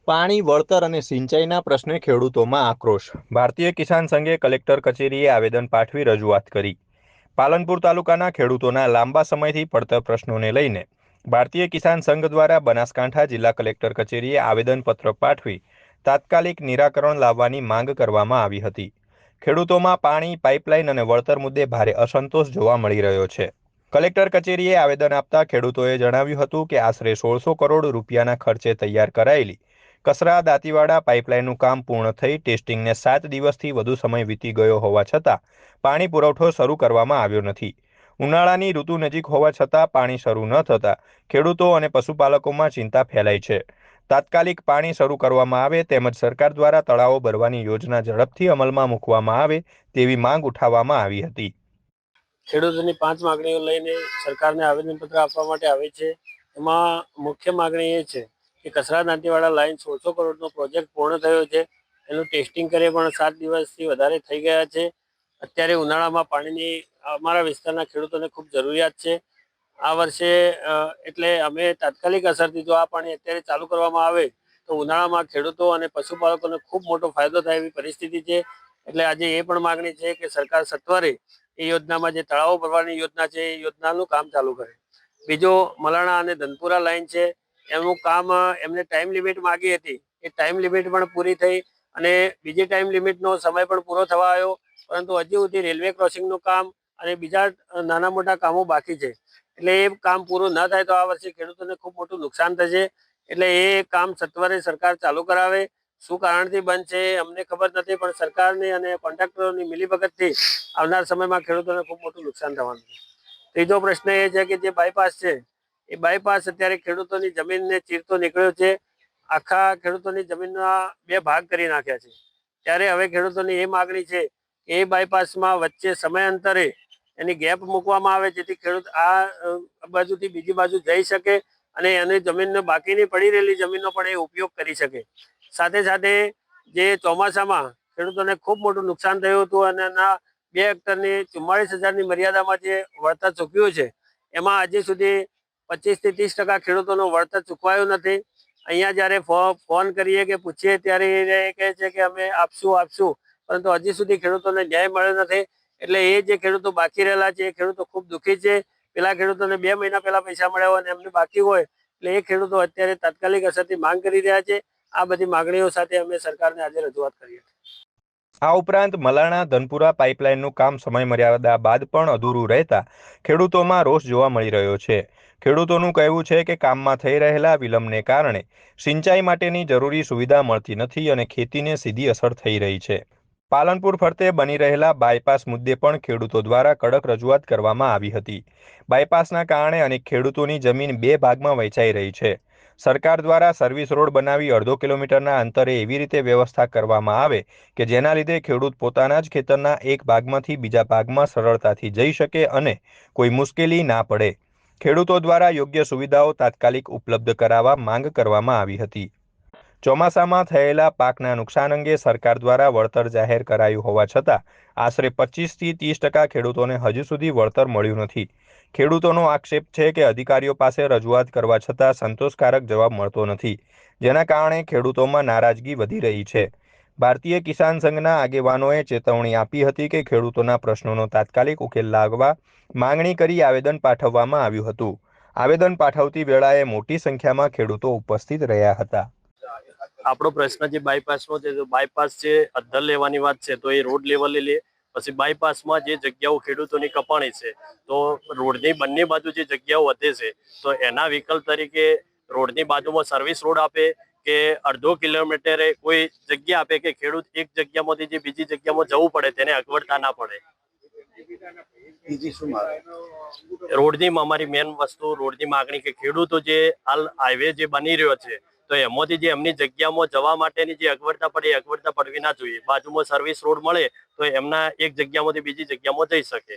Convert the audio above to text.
પાણી, વળતર અને સિંચાઈના પ્રશ્ને ખેડૂતોમાં આક્રોશ. ભારતીય કિસાન સંઘે કલેક્ટર કચેરીએ આવેદન પાઠવી રજૂઆત કરી. પાલનપુર તાલુકાના ખેડૂતોના લાંબા સમયથી પડતર પ્રશ્નોને લઈને ભારતીય કિસાન સંઘ દ્વારા બનાસકાંઠા જિલ્લા કલેક્ટર કચેરીએ આવેદનપત્ર પાઠવી તાત્કાલિક નિરાકરણ લાવવાની માંગ કરવામાં આવી હતી. ખેડૂતોમાં પાણી, પાઇપલાઇન અને વળતર મુદ્દે ભારે અસંતોષ જોવા મળી રહ્યો છે. કલેક્ટર કચેરીએ આવેદન આપતા ખેડૂતોએ જણાવ્યું હતું કે આશરે 1600 કરોડ રૂપિયાના ખર્ચે તૈયાર કરાયેલી કસરા દાંતીવાડા પાઇપલાઇનનું કામ પૂર્ણ થઈ ટેસ્ટિંગને 7 દિવસથી વધુ સમય વીતી ગયો હોવા છતાં પાણી પુરવઠો શરૂ કરવામાં આવ્યો નથી. ઉનાળાની ઋતુ નજીક હોવા છતાં પાણી શરૂ ન થતાં ખેડૂતો અને પશુપાલકોમાં ચિંતા ફેલાઈ છે. તાત્કાલિક પાણી શરૂ કરવામાં આવે તેમજ સરકાર દ્વારા તળાવો ભરવાની યોજના ઝડપથી અમલમાં મૂકવામાં આવે તેવી માંગ ઉઠાવવામાં આવી હતી. ખેડૂતોની 5 માંગણીઓ લઈને સરકારને આવેદનપત્ર આપવા માટે આવે છે. એમાં મુખ્ય માંગણી એ છે કે કસરા દાંતીવાડા લાઈન 1600 કરોડનો પ્રોજેક્ટ પૂર્ણ થયો છે. એનું ટેસ્ટિંગ કરે પણ 7 દિવસથી વધારે થઈ ગયા છે. અત્યારે ઉનાળામાં પાણીની અમારા વિસ્તારના ખેડૂતોને ખૂબ જરૂરિયાત છે. આ વર્ષે એટલે અમે તાત્કાલિક અસરથી જો આ પાણી અત્યારે ચાલુ કરવામાં આવે તો ઉનાળામાં ખેડૂતો અને પશુપાલકોને ખૂબ મોટો ફાયદો થાય એવી પરિસ્થિતિ છે. એટલે આજે એ પણ માંગણી છે કે સરકાર સત્વરે એ યોજનામાં જે તળાવો ભરવાની યોજના છે એ યોજનાનું કામ ચાલુ કરે. બીજો મલાણા અને ધનપુરા લાઈન છે એનું કામ એમને ટાઈમ લિમિટ માગી હતી. એ ટાઈમ લિમિટ પણ પૂરી થઈ અને બીજી ટાઈમ લિમિટનો સમય પણ પૂરો થવા આવ્યો, પરંતુ હજી સુધી રેલવે ક્રોસિંગનું કામ અને બીજા નાના મોટા કામો બાકી છે. એટલે એ કામ પૂરું ન થાય તો આ વર્ષે ખેડૂતોને ખૂબ મોટું નુકસાન થશે. એટલે એ કામ સત્વરે સરકાર ચાલુ કરાવે. શું કારણથી બંધ છે અમને ખબર નથી, પણ સરકારની અને કોન્ટ્રાક્ટરોની મિલીભગતથી આવનાર સમયમાં ખેડૂતોને ખૂબ મોટું નુકસાન થવાનું છે. ત્રીજો પ્રશ્ન એ છે કે જે બાયપાસ છે એ બાયપાસ અત્યારે ખેડૂતોની જમીનને ચીરતો નીકળ્યો છે. આખા ખેડૂતોની જમીનના 2 ભાગ કરી નાખ્યા છે. ત્યારે હવે ખેડૂતોની એ માગણી છે કે એ બાયપાસમાં વચ્ચે સમયાંતરે એની ગેપ મૂકવામાં આવે જેથી ખેડૂત આ બાજુથી બીજી બાજુ જઈ શકે અને એની જમીનને બાકીની પડી રહેલી જમીનનો પણ એ ઉપયોગ કરી શકે. સાથે સાથે જે ચોમાસામાં ખેડૂતોને ખૂબ મોટું નુકસાન થયું હતું અને એના 2 હેક્ટરની 44,000ની મર્યાદામાં જે વળતર ચૂકવ્યું છે એમાં હજી સુધી 25 થી 30% ખેડૂતોનું વળતર ચૂકવાયું નથી. અહીંયા જ્યારે ફોન કરીએ કે પૂછીએ ત્યારે એ કહે છે કે અમે આપશું, પરંતુ હજી સુધી ખેડૂતોને ન્યાય મળ્યો નથી. એટલે એ જે ખેડૂતો બાકી રહેલા છે એ ખેડૂતો ખૂબ દુઃખી છે. પેલા ખેડૂતોને 2 મહિના પહેલા પૈસા મળ્યા હોય અને એમને બાકી હોય એટલે એ ખેડૂતો અત્યારે તાત્કાલિક અસરથી માંગ કરી રહ્યા છે. આ બધી માંગણીઓ સાથે અમે સરકારને આજે રજૂઆત કરી હતી. આ ઉપરાંત મલાણા ધનપુરા પાઇપલાઇનનું કામ સમયમર્યાદા બાદ પણ અધૂરું રહેતા ખેડૂતોમાં રોષ જોવા મળી રહ્યો છે. ખેડૂતોનું કહેવું છે કે કામમાં થઈ રહેલા વિલંબને કારણે સિંચાઈ માટેની જરૂરી સુવિધા મળતી નથી અને ખેતીને સીધી અસર થઈ રહી છે. પાલનપુર ફરતે બની રહેલા બાયપાસ મુદ્દે પણ ખેડૂતો દ્વારા કડક રજૂઆત કરવામાં આવી હતી. બાયપાસના કારણે અનેક ખેડૂતોની જમીન 2 ભાગમાં વહેંચાઈ રહી છે. સરકાર દ્વારા સર્વિસ રોડ બનાવી 1/2 કિલોમીટરના અંતરે એવી રીતે વ્યવસ્થા કરવામાં આવે કે જેના લીધે ખેડૂત પોતાના જ ખેતરના એક ભાગમાંથી બીજા ભાગમાં સરળતાથી જઈ શકે અને કોઈ મુશ્કેલી ના પડે. ખેડૂતો દ્વારા યોગ્ય સુવિધાઓ તાત્કાલિક ઉપલબ્ધ કરાવવા માંગ કરવામાં આવી હતી. ચોમાસામાં થયેલા પાકના નુકસાન અંગે સરકાર દ્વારા વળતર જાહેર કરાયું હોવા છતાં આશરે 25 થી 30% ખેડૂતોને હજુ સુધી વળતર મળ્યું નથી. ખેડૂતોનો આક્ષેપ છે કે અધિકારીઓ પાસે રજૂઆત કરવા છતાં સંતોષકારક જવાબ મળતો નથી, જેના કારણે ખેડૂતોમાં નારાજગી વધી રહી છે. ભારતીય કિસાન સંઘના આગેવાનોએ ચેતવણી આપી હતી કે ખેડૂતોના પ્રશ્નોનો તાત્કાલિક ઉકેલ લાવવા માંગણી કરી આવેદન પાઠવવામાં આવ્યું હતું. આવેદન પાઠવતી વેળાએ મોટી સંખ્યામાં ખેડૂતો ઉપસ્થિત રહ્યા હતા. આપણો પ્રશ્ન જે બાયપાસનો છે તો બાયપાસ છે અદ્ધર લેવાની વાત છે તો એ રોડ લેવલે લે. પછી બાયપાસમાં જે જગ્યાઓ ખેડૂતોની કપાણી છે તો રોડની બંને બાજુ જે જગ્યાઓ વધે છે તો એના વિકલ્પ તરીકે રોડની બાજુમાં સર્વિસ રોડ આપે કે 1/2 કિલોમીટરે કોઈ જગ્યા આપે કે ખેડૂત એક જગ્યામાંથી જે બીજી જગ્યામાં જવું પડે તેને અગવડતા ના પડે. રોડની અમારી મેન વસ્તુ રોડની માગણી કે ખેડૂતો જે હાલ હાઈવે જે બની રહ્યો છે તો એમાંથી જે એમની જગ્યામાં જવા માટેની જે અગવડતા પડે એ અગવડતા પડવી ના જોઈએ. બાજુમાં સર્વિસ રોડ મળે તો એમના એક જગ્યામાંથી બીજી જગ્યામાં જઈ શકે.